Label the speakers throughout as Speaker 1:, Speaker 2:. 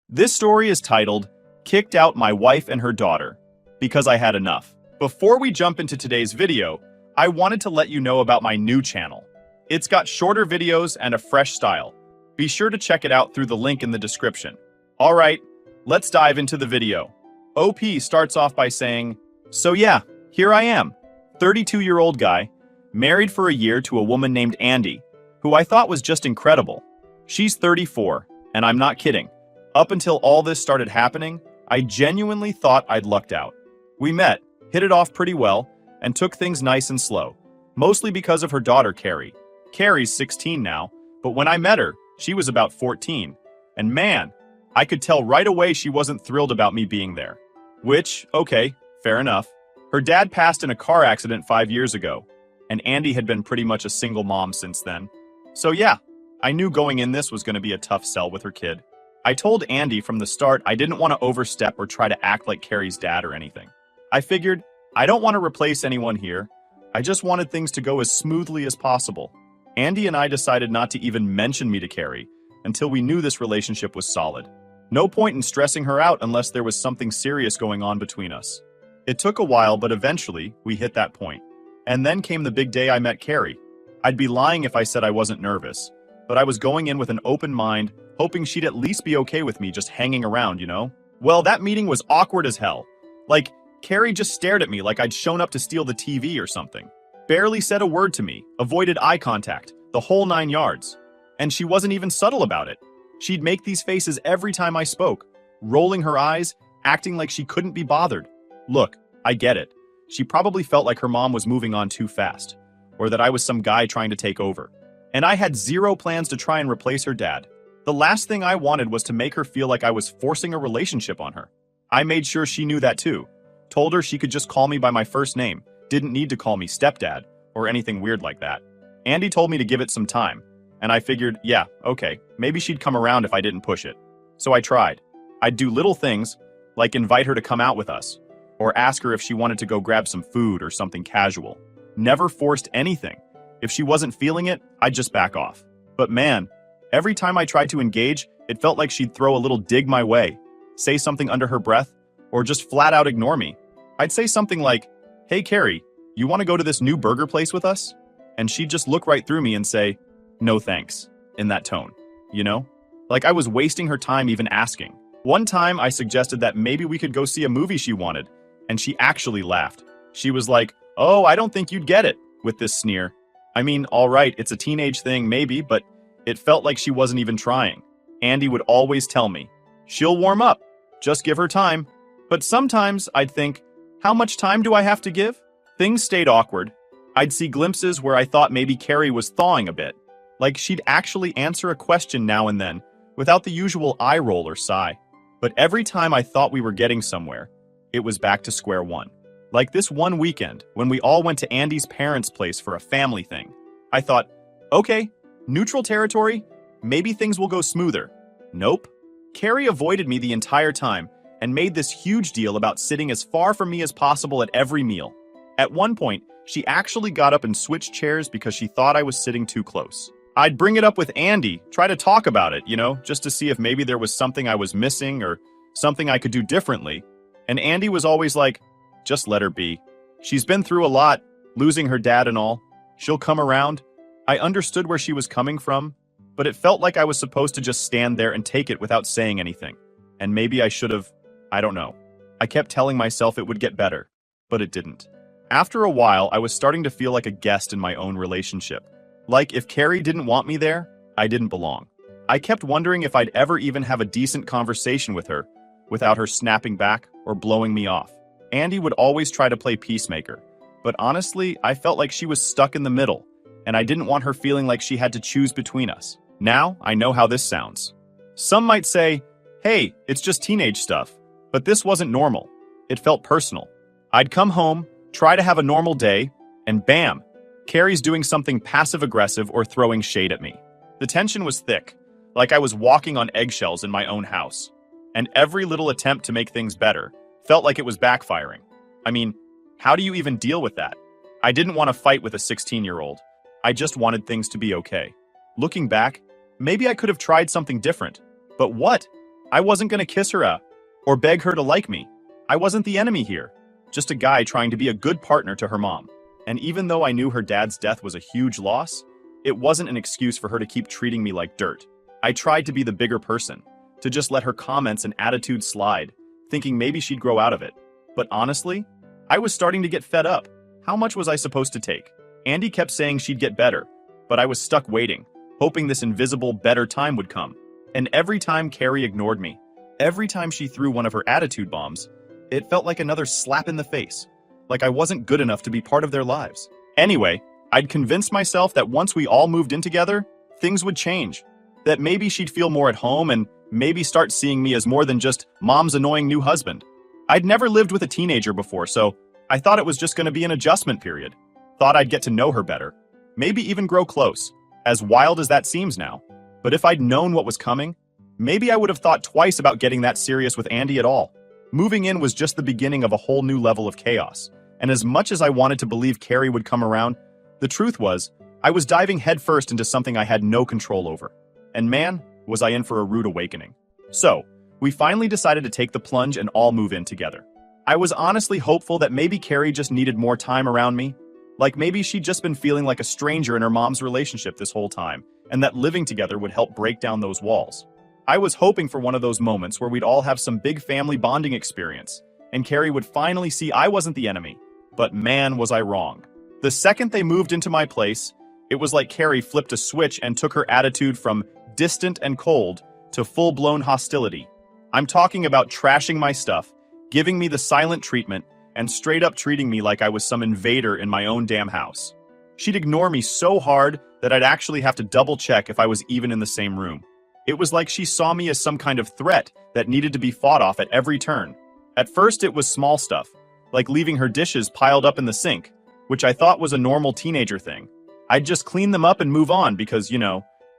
Speaker 1: This story is titled, Kicked Out My Wife and Her Daughter, because I had enough. Before we jump into today's video, I wanted to let you know about my new channel. It's got shorter videos and a fresh style. Be sure to check it out through the link in the description. Alright, let's dive into the video. OP starts off by saying, "So yeah, here I am, 32-year-old guy, married for a year to a woman named Andy, who I thought was just incredible. She's 34, and I'm not kidding. Up until all this started happening, I genuinely thought I'd lucked out. We met, hit it off pretty well, and took things nice and slow, mostly because of her daughter Carrie. Carrie's 16 now, but when I met her, she was about 14. And man, I could tell right away she wasn't thrilled about me being there. Which, okay, fair enough. Her dad passed in a car accident 5 years ago, and Andy had been pretty much a single mom since then. So yeah, I knew going in this was going to be a tough sell with her kid. I told Andy from the start I didn't want to overstep or try to act like Carrie's dad or anything. I figured, I don't want to replace anyone here. I just wanted things to go as smoothly as possible. Andy and I decided not to even mention me to Carrie until we knew this relationship was solid. No point in stressing her out unless there was something serious going on between us. It took a while, but eventually we hit that point. And then came the big day I met Carrie. I'd be lying if I said I wasn't nervous, but I was going in with an open mind, hoping she'd at least be okay with me just hanging around, you know? Well, that meeting was awkward as hell. Like, Carrie just stared at me like I'd shown up to steal the TV or something. Barely said a word to me, avoided eye contact, the whole 9 yards. And she wasn't even subtle about it. She'd make these faces every time I spoke, rolling her eyes, acting like she couldn't be bothered. Look, I get it. She probably felt like her mom was moving on too fast, or that I was some guy trying to take over. And I had zero plans to try and replace her dad. The last thing I wanted was to make her feel like I was forcing a relationship on her. I made sure she knew that too. Told her she could just call me by my first name, didn't need to call me stepdad, or anything weird like that. Andy told me to give it some time, and I figured, yeah, okay, maybe she'd come around if I didn't push it. So I tried. I'd do little things, like invite her to come out with us, or ask her if she wanted to go grab some food or something casual. Never forced anything. If she wasn't feeling it, I'd just back off. But man, every time I tried to engage, it felt like she'd throw a little dig my way, say something under her breath, or just flat out ignore me. I'd say something like, "Hey Carrie, you want to go to this new burger place with us?" And she'd just look right through me and say, "No thanks," in that tone, you know? Like I was wasting her time even asking. One time I suggested that maybe we could go see a movie she wanted, and she actually laughed. She was like, "Oh, I don't think you'd get it," with this sneer. I mean, all right, it's a teenage thing maybe, but it felt like she wasn't even trying. Andy would always tell me, "She'll warm up, just give her time." But sometimes I'd think, how much time do I have to give? Things stayed awkward. I'd see glimpses where I thought maybe Carrie was thawing a bit. Like she'd actually answer a question now and then, without the usual eye roll or sigh. But every time I thought we were getting somewhere, it was back to square one. Like this one weekend, when we all went to Andy's parents' place for a family thing. I thought, okay, neutral territory, maybe things will go smoother. Nope. Carrie avoided me the entire time, and made this huge deal about sitting as far from me as possible at every meal. At one point, she actually got up and switched chairs because she thought I was sitting too close. I'd bring it up with Andy, try to talk about it, you know, just to see if maybe there was something I was missing or something I could do differently. And Andy was always like, "Just let her be. She's been through a lot, losing her dad and all. She'll come around." I understood where she was coming from, but it felt like I was supposed to just stand there and take it without saying anything. And maybe I should have. I don't know. I kept telling myself it would get better, but it didn't. After a while, I was starting to feel like a guest in my own relationship. Like if Carrie didn't want me there, I didn't belong. I kept wondering if I'd ever even have a decent conversation with her without her snapping back or blowing me off. Andy would always try to play peacemaker, but honestly, I felt like she was stuck in the middle, and I didn't want her feeling like she had to choose between us. Now, I know how this sounds. Some might say, hey, it's just teenage stuff. But this wasn't normal. It felt personal. I'd come home, try to have a normal day, and bam, Carrie's doing something passive-aggressive or throwing shade at me. The tension was thick, like I was walking on eggshells in my own house. And every little attempt to make things better felt like it was backfiring. I mean, how do you even deal with that? I didn't want to fight with a 16-year-old. I just wanted things to be okay. Looking back, maybe I could have tried something different. But what? I wasn't gonna kiss her or beg her to like me. I wasn't the enemy here, just a guy trying to be a good partner to her mom. And even though I knew her dad's death was a huge loss, it wasn't an excuse for her to keep treating me like dirt. I tried to be the bigger person, to just let her comments and attitudes slide, thinking maybe she'd grow out of it. But honestly, I was starting to get fed up. How much was I supposed to take? Andy kept saying she'd get better, but I was stuck waiting, hoping this invisible better time would come. And every time Carrie ignored me, every time she threw one of her attitude bombs, it felt like another slap in the face, like I wasn't good enough to be part of their lives. Anyway, I'd convinced myself that once we all moved in together, things would change. That maybe she'd feel more at home and maybe start seeing me as more than just mom's annoying new husband. I'd never lived with a teenager before, so I thought it was just going to be an adjustment period. Thought I'd get to know her better, maybe even grow close, as wild as that seems now. But if I'd known what was coming, maybe I would have thought twice about getting that serious with Andy at all. Moving in was just the beginning of a whole new level of chaos, and as much as I wanted to believe Carrie would come around, the truth was, I was diving headfirst into something I had no control over. And man, was I in for a rude awakening. So, we finally decided to take the plunge and all move in together. I was honestly hopeful that maybe Carrie just needed more time around me. Like maybe she'd just been feeling like a stranger in her mom's relationship this whole time, and that living together would help break down those walls. I was hoping for one of those moments where we'd all have some big family bonding experience, and Carrie would finally see I wasn't the enemy. But man, was I wrong. The second they moved into my place, it was like Carrie flipped a switch and took her attitude from distant and cold to full-blown hostility. I'm talking about trashing my stuff, giving me the silent treatment, and straight up treating me like I was some invader in my own damn house. She'd ignore me so hard that I'd actually have to double check if I was even in the same room. It was like she saw me as some kind of threat that needed to be fought off at every turn. At first it was small stuff, like leaving her dishes piled up in the sink, which I thought was a normal teenager thing. I'd just clean them up and move on because,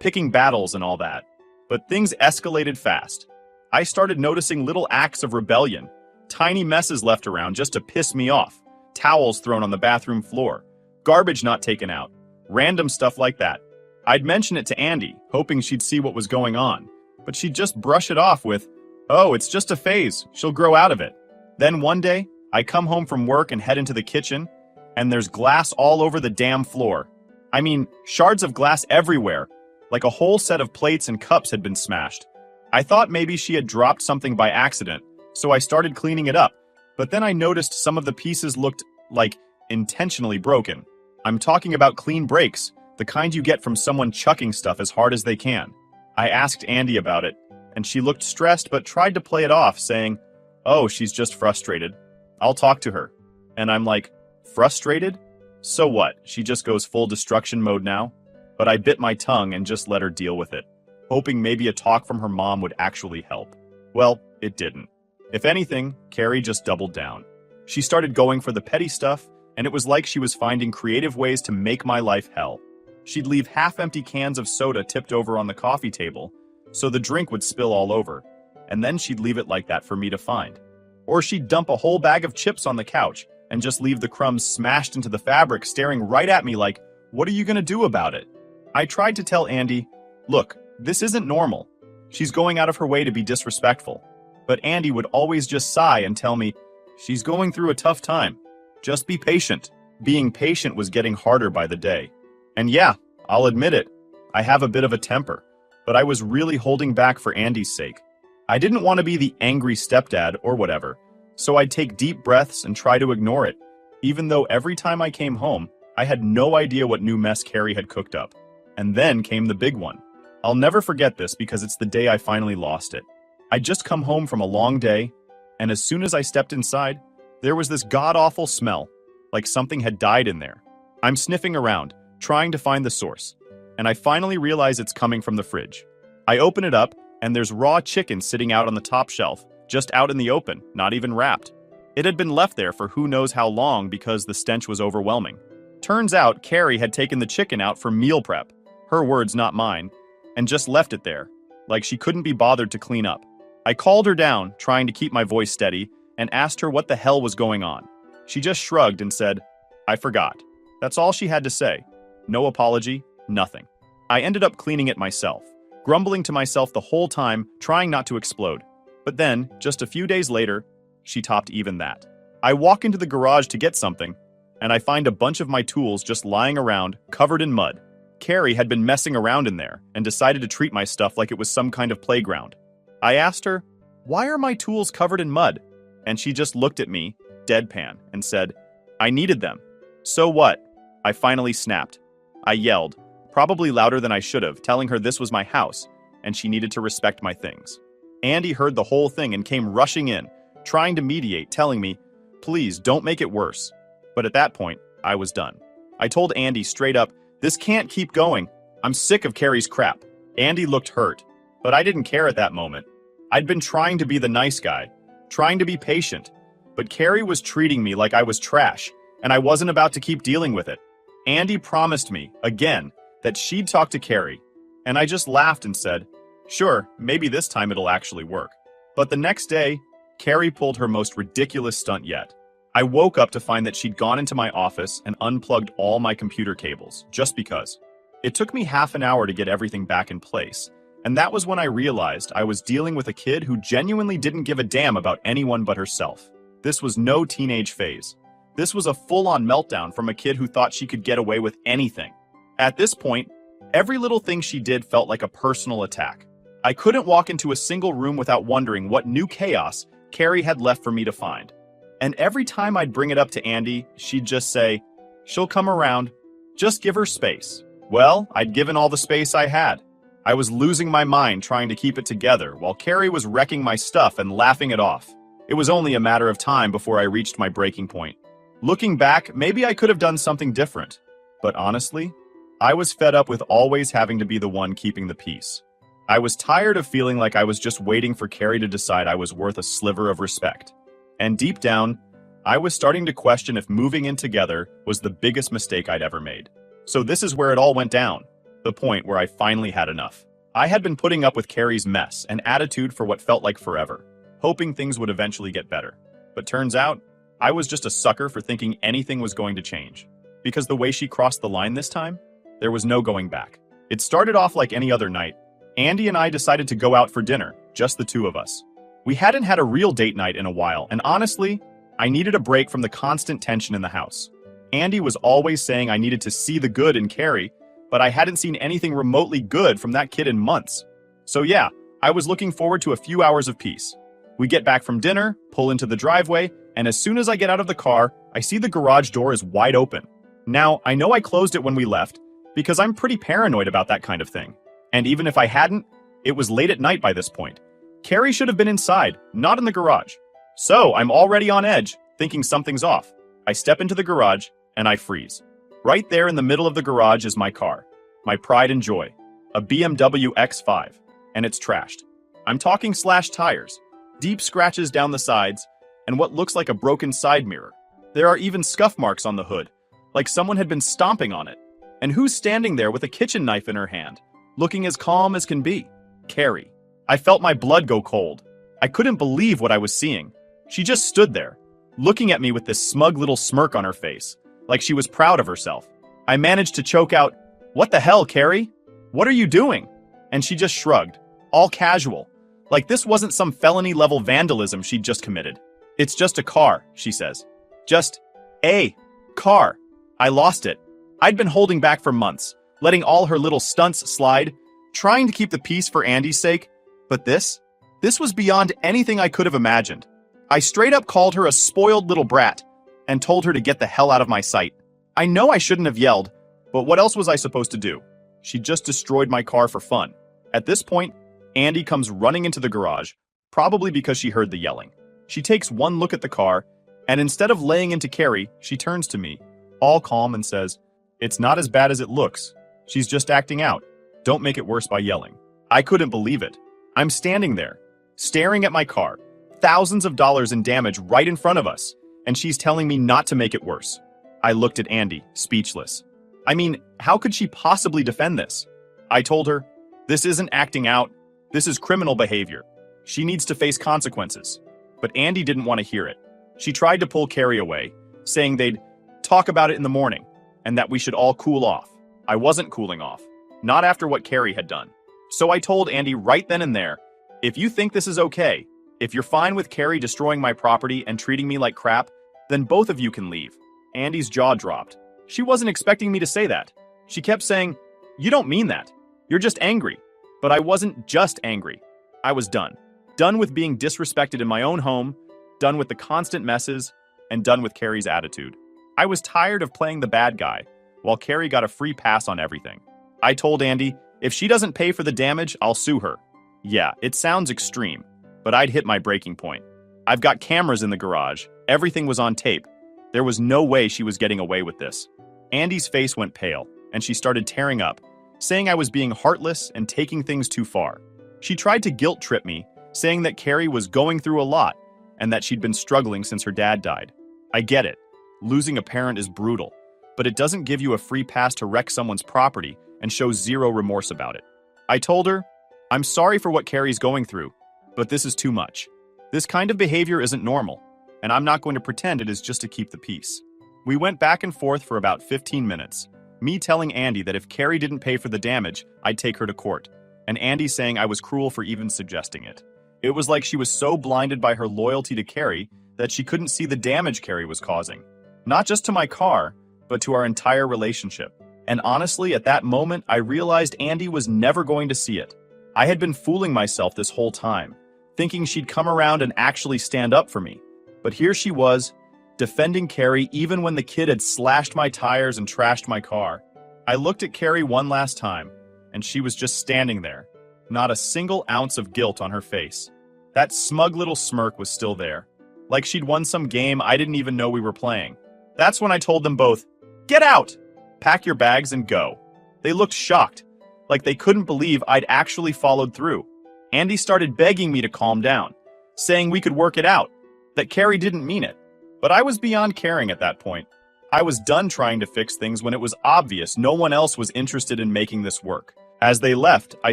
Speaker 1: picking battles and all that. But things escalated fast. I started noticing little acts of rebellion, tiny messes left around just to piss me off, towels thrown on the bathroom floor, garbage not taken out, random stuff like that. I'd mention it to Andy, hoping she'd see what was going on, but she'd just brush it off with, "Oh, it's just a phase, she'll grow out of it." Then one day, I come home from work and head into the kitchen, and there's glass all over the damn floor. I mean, shards of glass everywhere, like a whole set of plates and cups had been smashed. I thought maybe she had dropped something by accident, so I started cleaning it up, but then I noticed some of the pieces looked like intentionally broken. I'm talking about clean breaks, the kind you get from someone chucking stuff as hard as they can. I asked Andy about it, and she looked stressed but tried to play it off, saying, "Oh, she's just frustrated. I'll talk to her." And I'm like, frustrated? So what, she just goes full destruction mode now? But I bit my tongue and just let her deal with it, hoping maybe a talk from her mom would actually help. Well, it didn't. If anything, Carrie just doubled down. She started going for the petty stuff, and it was like she was finding creative ways to make my life hell. She'd leave half-empty cans of soda tipped over on the coffee table, so the drink would spill all over, and then she'd leave it like that for me to find. Or she'd dump a whole bag of chips on the couch and just leave the crumbs smashed into the fabric, staring right at me like, "What are you gonna do about it?" I tried to tell Andy, "Look, this isn't normal. She's going out of her way to be disrespectful." But Andy would always just sigh and tell me, "She's going through a tough time. Just be patient." Being patient was getting harder by the day. And yeah, I'll admit it, I have a bit of a temper, but I was really holding back for Andy's sake. I didn't want to be the angry stepdad or whatever, so I'd take deep breaths and try to ignore it, even though every time I came home, I had no idea what new mess Carrie had cooked up. And then came the big one. I'll never forget this because it's the day I finally lost it. I'd just come home from a long day, and as soon as I stepped inside, there was this god-awful smell, like something had died in there. I'm sniffing around, trying to find the source, and I finally realize it's coming from the fridge. I open it up, and there's raw chicken sitting out on the top shelf, just out in the open, not even wrapped. It had been left there for who knows how long because the stench was overwhelming. Turns out Carrie had taken the chicken out for meal prep, her words not mine, and just left it there, like she couldn't be bothered to clean up. I called her down, trying to keep my voice steady, and asked her what the hell was going on. She just shrugged and said, "I forgot." That's all she had to say. No apology, nothing. I ended up cleaning it myself, grumbling to myself the whole time, trying not to explode. But then, just a few days later, she topped even that. I walk into the garage to get something, and I find a bunch of my tools just lying around, covered in mud. Carrie had been messing around in there and decided to treat my stuff like it was some kind of playground. I asked her, "Why are my tools covered in mud?" And she just looked at me, deadpan, and said, "I needed them." So what? I finally snapped. I yelled, probably louder than I should have, telling her this was my house, and she needed to respect my things. Andy heard the whole thing and came rushing in, trying to mediate, telling me, "Please, don't make it worse." But at that point, I was done. I told Andy straight up, "This can't keep going. I'm sick of Carrie's crap." Andy looked hurt, but I didn't care at that moment. I'd been trying to be the nice guy, trying to be patient, but Carrie was treating me like I was trash, and I wasn't about to keep dealing with it. Andy promised me, again, that she'd talk to Carrie, and I just laughed and said, "Sure, maybe this time it'll actually work." But the next day, Carrie pulled her most ridiculous stunt yet. I woke up to find that she'd gone into my office and unplugged all my computer cables, just because. It took me half an hour to get everything back in place, and that was when I realized I was dealing with a kid who genuinely didn't give a damn about anyone but herself. This was no teenage phase. This was a full-on meltdown from a kid who thought she could get away with anything. At this point, every little thing she did felt like a personal attack. I couldn't walk into a single room without wondering what new chaos Carrie had left for me to find. And every time I'd bring it up to Andy, she'd just say, "She'll come around. Just give her space." Well, I'd given all the space I had. I was losing my mind trying to keep it together while Carrie was wrecking my stuff and laughing it off. It was only a matter of time before I reached my breaking point. Looking back, maybe I could have done something different. But honestly, I was fed up with always having to be the one keeping the peace. I was tired of feeling like I was just waiting for Carrie to decide I was worth a sliver of respect. And deep down, I was starting to question if moving in together was the biggest mistake I'd ever made. So this is where it all went down, the point where I finally had enough. I had been putting up with Carrie's mess and attitude for what felt like forever, hoping things would eventually get better. But turns out, I was just a sucker for thinking anything was going to change. Because the way she crossed the line this time, there was no going back. It started off like any other night. Andy and I decided to go out for dinner, just the two of us. We hadn't had a real date night in a while, and honestly, I needed a break from the constant tension in the house. Andy was always saying I needed to see the good in Carrie, but I hadn't seen anything remotely good from that kid in months. So yeah, I was looking forward to a few hours of peace. We get back from dinner, pull into the driveway, and as soon as I get out of the car, I see the garage door is wide open. Now, I know I closed it when we left, because I'm pretty paranoid about that kind of thing. And even if I hadn't, it was late at night by this point. Carrie should have been inside, not in the garage. So I'm already on edge, thinking something's off. I step into the garage, and I freeze. Right there in the middle of the garage is my car, my pride and joy, a BMW X5, and it's trashed. I'm talking slashed tires, deep scratches down the sides, and what looks like a broken side mirror. There are even scuff marks on the hood, like someone had been stomping on it. And who's standing there with a kitchen knife in her hand, looking as calm as can be? Carrie. I felt my blood go cold. I couldn't believe what I was seeing. She just stood there, looking at me with this smug little smirk on her face, like she was proud of herself. I managed to choke out, "What the hell, Carrie? What are you doing?" And she just shrugged, all casual, like this wasn't some felony-level vandalism she'd just committed. "It's just a car," she says. "Just a car." I lost it. I'd been holding back for months, letting all her little stunts slide, trying to keep the peace for Andy's sake. But this was beyond anything I could have imagined. I straight up called her a spoiled little brat and told her to get the hell out of my sight. I know I shouldn't have yelled, but what else was I supposed to do? She just destroyed my car for fun. At this point, Andy comes running into the garage, probably because she heard the yelling. She takes one look at the car, and instead of laying into Carrie, she turns to me, all calm, and says, "It's not as bad as it looks. She's just acting out. Don't make it worse by yelling." I couldn't believe it. I'm standing there, staring at my car, thousands of dollars in damage right in front of us, and she's telling me not to make it worse. I looked at Andy, speechless. I mean, how could she possibly defend this? I told her, "This isn't acting out. This is criminal behavior. She needs to face consequences." But Andy didn't want to hear it. She tried to pull Carrie away, saying they'd talk about it in the morning, and that we should all cool off. I wasn't cooling off. Not after what Carrie had done. So I told Andy right then and there, if you think this is okay, if you're fine with Carrie destroying my property and treating me like crap, then both of you can leave. Andy's jaw dropped. She wasn't expecting me to say that. She kept saying, "You don't mean that. You're just angry." But I wasn't just angry. I was done. Done with being disrespected in my own home, done with the constant messes, and done with Carrie's attitude. I was tired of playing the bad guy, while Carrie got a free pass on everything. I told Andy, if she doesn't pay for the damage, I'll sue her. Yeah, it sounds extreme, but I'd hit my breaking point. I've got cameras in the garage. Everything was on tape. There was no way she was getting away with this. Andy's face went pale, and she started tearing up, saying I was being heartless and taking things too far. She tried to guilt trip me, saying that Carrie was going through a lot and that she'd been struggling since her dad died. I get it. Losing a parent is brutal, but it doesn't give you a free pass to wreck someone's property and show zero remorse about it. I told her, I'm sorry for what Carrie's going through, but this is too much. This kind of behavior isn't normal, and I'm not going to pretend it is just to keep the peace. We went back and forth for about 15 minutes, me telling Andy that if Carrie didn't pay for the damage, I'd take her to court, and Andy saying I was cruel for even suggesting it. It was like she was so blinded by her loyalty to Carrie that she couldn't see the damage Carrie was causing. Not just to my car, but to our entire relationship. And honestly, at that moment, I realized Andy was never going to see it. I had been fooling myself this whole time, thinking she'd come around and actually stand up for me. But here she was, defending Carrie even when the kid had slashed my tires and trashed my car. I looked at Carrie one last time, and she was just standing there, not a single ounce of guilt on her face. That smug little smirk was still there, like she'd won some game I didn't even know we were playing. That's when I told them both, "Get out! Pack your bags and go." They looked shocked, like they couldn't believe I'd actually followed through. Andy started begging me to calm down, saying we could work it out, that Carrie didn't mean it. But I was beyond caring at that point. I was done trying to fix things when it was obvious no one else was interested in making this work. As they left, I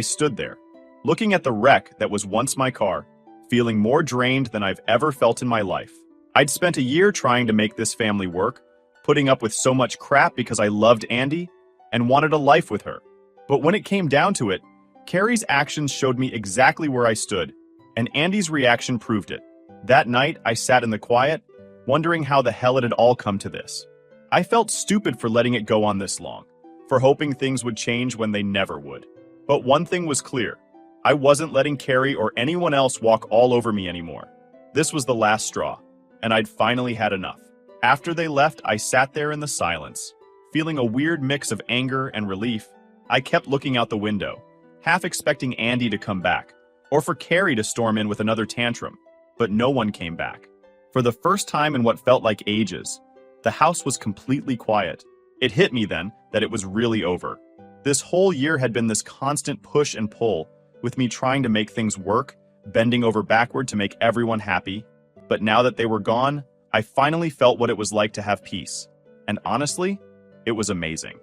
Speaker 1: stood there, looking at the wreck that was once my car, feeling more drained than I've ever felt in my life. I'd spent a year trying to make this family work, putting up with so much crap because I loved Andy and wanted a life with her. But when it came down to it, Carrie's actions showed me exactly where I stood, and Andy's reaction proved it. That night, I sat in the quiet, wondering how the hell it had all come to this. I felt stupid for letting it go on this long, for hoping things would change when they never would. But one thing was clear. I wasn't letting Carrie or anyone else walk all over me anymore. This was the last straw, and I'd finally had enough. After they left, I sat there in the silence, feeling a weird mix of anger and relief. I kept looking out the window, half expecting Andy to come back, or for Carrie to storm in with another tantrum, but no one came back. For the first time in what felt like ages, the house was completely quiet. It hit me then that it was really over. This whole year had been this constant push and pull, with me trying to make things work, bending over backward to make everyone happy. But now that they were gone, I finally felt what it was like to have peace. And honestly, it was amazing.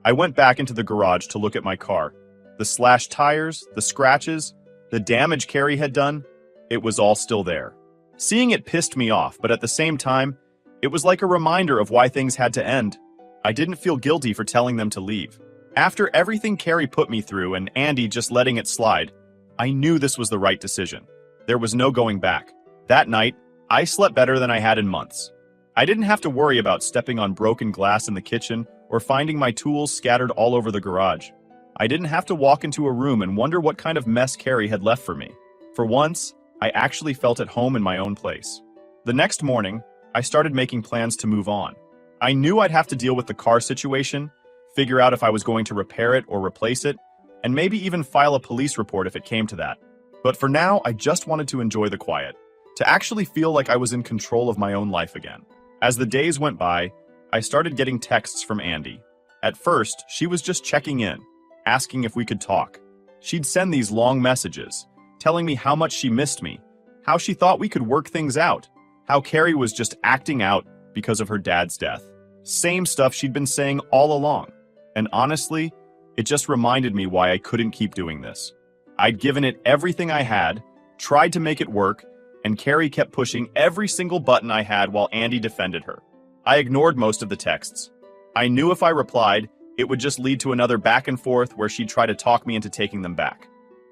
Speaker 1: I went back into the garage to look at my car. The slashed tires, the scratches, the damage Carrie had done, it was all still there. Seeing it pissed me off, but at the same time, it was like a reminder of why things had to end. I didn't feel guilty for telling them to leave. After everything Carrie put me through and Andy just letting it slide, I knew this was the right decision. There was no going back. That night, I slept better than I had in months. I didn't have to worry about stepping on broken glass in the kitchen or finding my tools scattered all over the garage. I didn't have to walk into a room and wonder what kind of mess Carrie had left for me. For once, I actually felt at home in my own place. The next morning, I started making plans to move on. I knew I'd have to deal with the car situation, figure out if I was going to repair it or replace it, and maybe even file a police report if it came to that. But for now, I just wanted to enjoy the quiet, to actually feel like I was in control of my own life again. As the days went by, I started getting texts from Andy. At first, she was just checking in, asking if we could talk. She'd send these long messages, telling me how much she missed me, how she thought we could work things out, how Carrie was just acting out because of her dad's death. Same stuff she'd been saying all along. And honestly, it just reminded me why I couldn't keep doing this. I'd given it everything I had, tried to make it work, and Carrie kept pushing every single button I had while Andy defended her. I ignored most of the texts. I knew if I replied, it would just lead to another back and forth where she'd try to talk me into taking them back.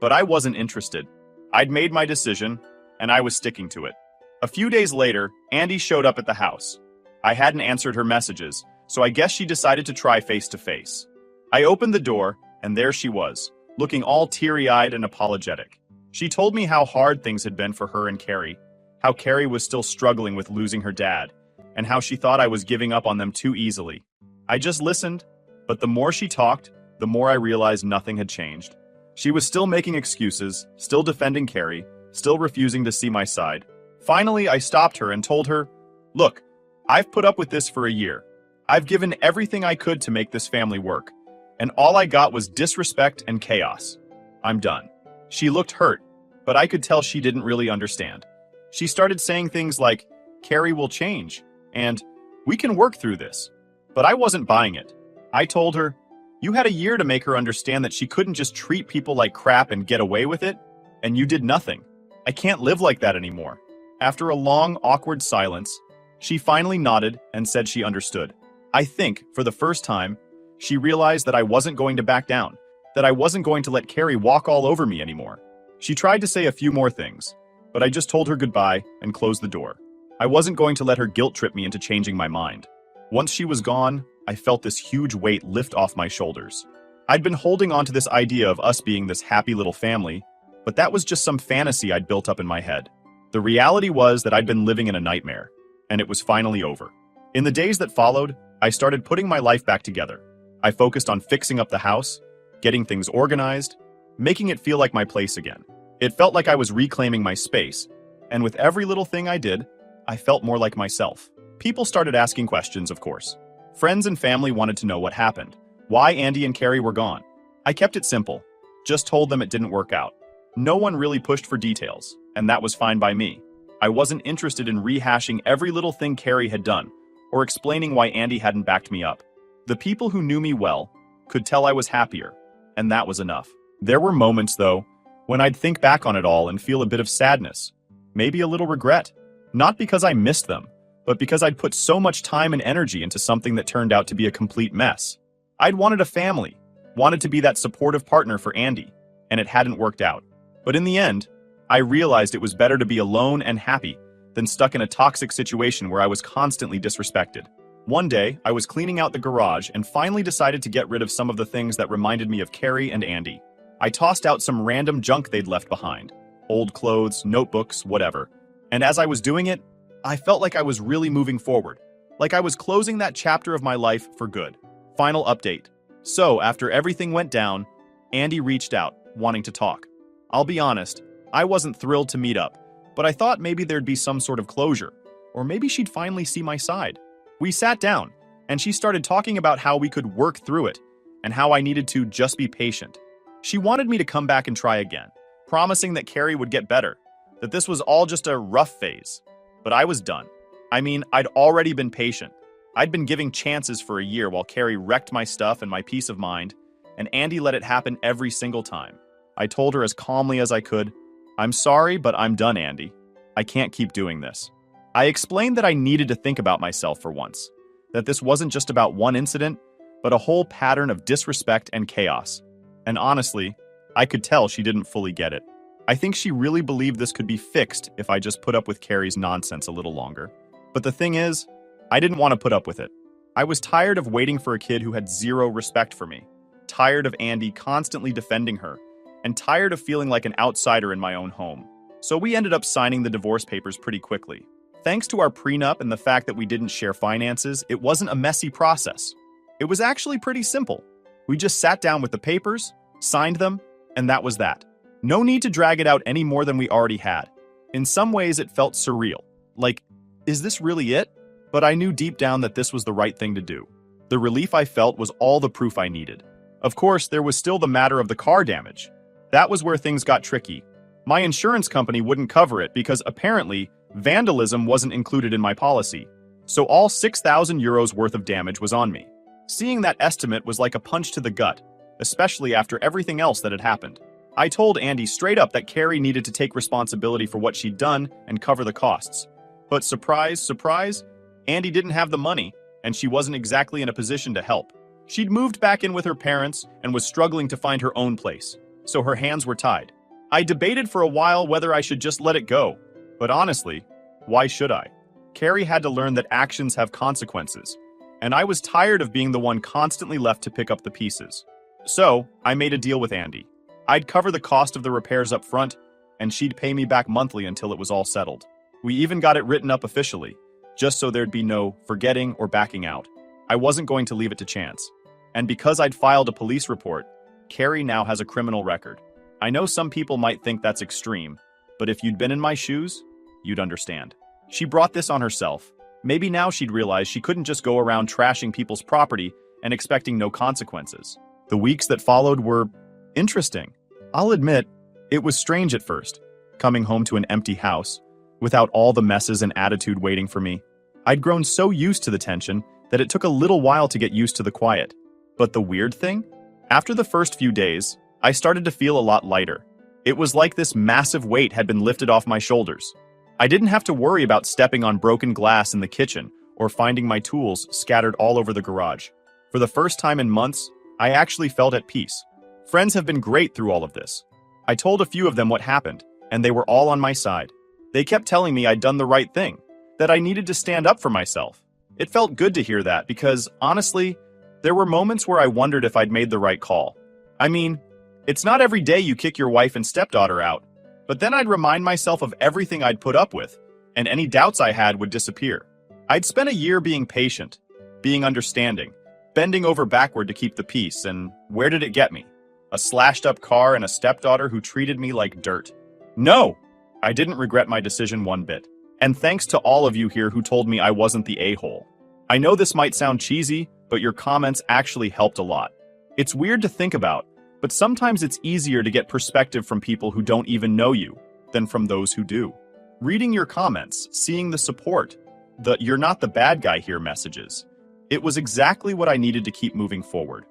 Speaker 1: But I wasn't interested. I'd made my decision, and I was sticking to it. A few days later, Andy showed up at the house. I hadn't answered her messages, so I guess she decided to try face-to-face. I opened the door, and there she was, looking all teary-eyed and apologetic. She told me how hard things had been for her and Carrie, how Carrie was still struggling with losing her dad, and how she thought I was giving up on them too easily. I just listened, but the more she talked, the more I realized nothing had changed. She was still making excuses, still defending Carrie, still refusing to see my side. Finally, I stopped her and told her, "Look, I've put up with this for a year. I've given everything I could to make this family work, and all I got was disrespect and chaos. I'm done." She looked hurt, but I could tell she didn't really understand. She started saying things like, "Carrie will change," and "We can work through this." But I wasn't buying it. I told her, "You had a year to make her understand that she couldn't just treat people like crap and get away with it, and you did nothing. I can't live like that anymore." After a long, awkward silence, she finally nodded and said she understood. I think, for the first time, she realized that I wasn't going to back down, that I wasn't going to let Carrie walk all over me anymore. She tried to say a few more things, but I just told her goodbye and closed the door. I wasn't going to let her guilt trip me into changing my mind. Once she was gone, I felt this huge weight lift off my shoulders. I'd been holding on to this idea of us being this happy little family, but that was just some fantasy I'd built up in my head. The reality was that I'd been living in a nightmare, and it was finally over. In the days that followed, I started putting my life back together. I focused on fixing up the house, getting things organized, making it feel like my place again. It felt like I was reclaiming my space, and with every little thing I did, I felt more like myself. People started asking questions, of course. Friends and family wanted to know what happened, why Andy and Carrie were gone. I kept it simple, just told them it didn't work out. No one really pushed for details, and that was fine by me. I wasn't interested in rehashing every little thing Carrie had done, or explaining why Andy hadn't backed me up. The people who knew me well could tell I was happier, and that was enough. There were moments, though, when I'd think back on it all and feel a bit of sadness, maybe a little regret. Not because I missed them, but because I'd put so much time and energy into something that turned out to be a complete mess. I'd wanted a family, wanted to be that supportive partner for Andy, and it hadn't worked out. But in the end, I realized it was better to be alone and happy than stuck in a toxic situation where I was constantly disrespected. One day, I was cleaning out the garage and finally decided to get rid of some of the things that reminded me of Carrie and Andy. I tossed out some random junk they'd left behind. Old clothes, notebooks, whatever. And as I was doing it, I felt like I was really moving forward, like I was closing that chapter of my life for good. Final update. So, after everything went down, Andy reached out, wanting to talk. I'll be honest, I wasn't thrilled to meet up, but I thought maybe there'd be some sort of closure, or maybe she'd finally see my side. We sat down, and she started talking about how we could work through it, and how I needed to just be patient. She wanted me to come back and try again, promising that Carrie would get better, that this was all just a rough phase. But I was done. I mean, I'd already been patient. I'd been giving chances for a year while Carrie wrecked my stuff and my peace of mind, and Andy let it happen every single time. I told her as calmly as I could, "I'm sorry, but I'm done, Andy. I can't keep doing this." I explained that I needed to think about myself for once, that this wasn't just about one incident, but a whole pattern of disrespect and chaos. And honestly, I could tell she didn't fully get it. I think she really believed this could be fixed if I just put up with Carrie's nonsense a little longer. But the thing is, I didn't want to put up with it. I was tired of waiting for a kid who had zero respect for me, tired of Andy constantly defending her, and tired of feeling like an outsider in my own home. So we ended up signing the divorce papers pretty quickly. Thanks to our prenup and the fact that we didn't share finances, it wasn't a messy process. It was actually pretty simple. We just sat down with the papers, signed them, and that was that. No need to drag it out any more than we already had. In some ways, it felt surreal. Like, is this really it? But I knew deep down that this was the right thing to do. The relief I felt was all the proof I needed. Of course, there was still the matter of the car damage. That was where things got tricky. My insurance company wouldn't cover it because apparently vandalism wasn't included in my policy. So all 6,000 euros worth of damage was on me. Seeing that estimate was like a punch to the gut, especially after everything else that had happened. I told Andy straight up that Carrie needed to take responsibility for what she'd done and cover the costs. But surprise, surprise, Andy didn't have the money, and she wasn't exactly in a position to help. She'd moved back in with her parents and was struggling to find her own place, so her hands were tied. I debated for a while whether I should just let it go, but honestly, why should I? Carrie had to learn that actions have consequences, and I was tired of being the one constantly left to pick up the pieces. So, I made a deal with Andy. I'd cover the cost of the repairs up front, and she'd pay me back monthly until it was all settled. We even got it written up officially, just so there'd be no forgetting or backing out. I wasn't going to leave it to chance. And because I'd filed a police report, Carrie now has a criminal record. I know some people might think that's extreme, but if you'd been in my shoes, you'd understand. She brought this on herself. Maybe now she'd realize she couldn't just go around trashing people's property and expecting no consequences. The weeks that followed were interesting. I'll admit, it was strange at first, coming home to an empty house, without all the messes and attitude waiting for me. I'd grown so used to the tension that it took a little while to get used to the quiet. But the weird thing? After the first few days, I started to feel a lot lighter. It was like this massive weight had been lifted off my shoulders. I didn't have to worry about stepping on broken glass in the kitchen or finding my tools scattered all over the garage. For the first time in months, I actually felt at peace. Friends have been great through all of this. I told a few of them what happened, and they were all on my side. They kept telling me I'd done the right thing, that I needed to stand up for myself. It felt good to hear that because, honestly, there were moments where I wondered if I'd made the right call. I mean, it's not every day you kick your wife and stepdaughter out, but then I'd remind myself of everything I'd put up with, and any doubts I had would disappear. I'd spent a year being patient, being understanding, bending over backward to keep the peace, and where did it get me? A slashed-up car and a stepdaughter who treated me like dirt. No! I didn't regret my decision one bit. And thanks to all of you here who told me I wasn't the a-hole. I know this might sound cheesy, but your comments actually helped a lot. It's weird to think about, but sometimes it's easier to get perspective from people who don't even know you than from those who do. Reading your comments, seeing the support, the "you're not the bad guy here" messages, it was exactly what I needed to keep moving forward.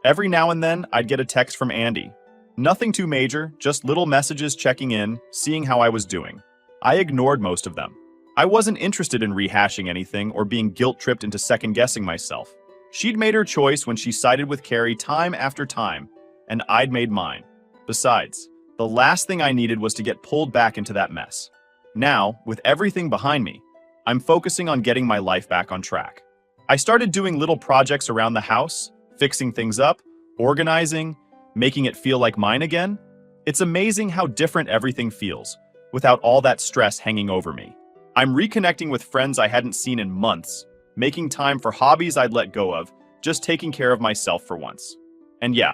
Speaker 1: Every now and then, I'd get a text from Andy. Nothing too major, just little messages checking in, seeing how I was doing. I ignored most of them. I wasn't interested in rehashing anything or being guilt-tripped into second-guessing myself. She'd made her choice when she sided with Carrie time after time, and I'd made mine. Besides, the last thing I needed was to get pulled back into that mess. Now, with everything behind me, I'm focusing on getting my life back on track. I started doing little projects around the house, fixing things up, organizing, making it feel like mine again. It's amazing how different everything feels, without all that stress hanging over me. I'm reconnecting with friends I hadn't seen in months, making time for hobbies I'd let go of, just taking care of myself for once. And yeah,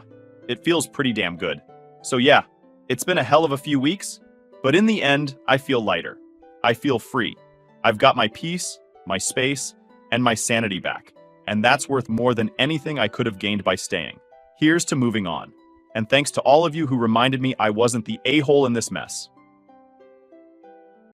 Speaker 1: it feels pretty damn good. So yeah, it's been a hell of a few weeks, but in the end, I feel lighter. I feel free. I've got my peace, my space, and my sanity back, and that's worth more than anything I could have gained by staying. Here's to moving on. And thanks to all of you who reminded me I wasn't the a-hole in this mess.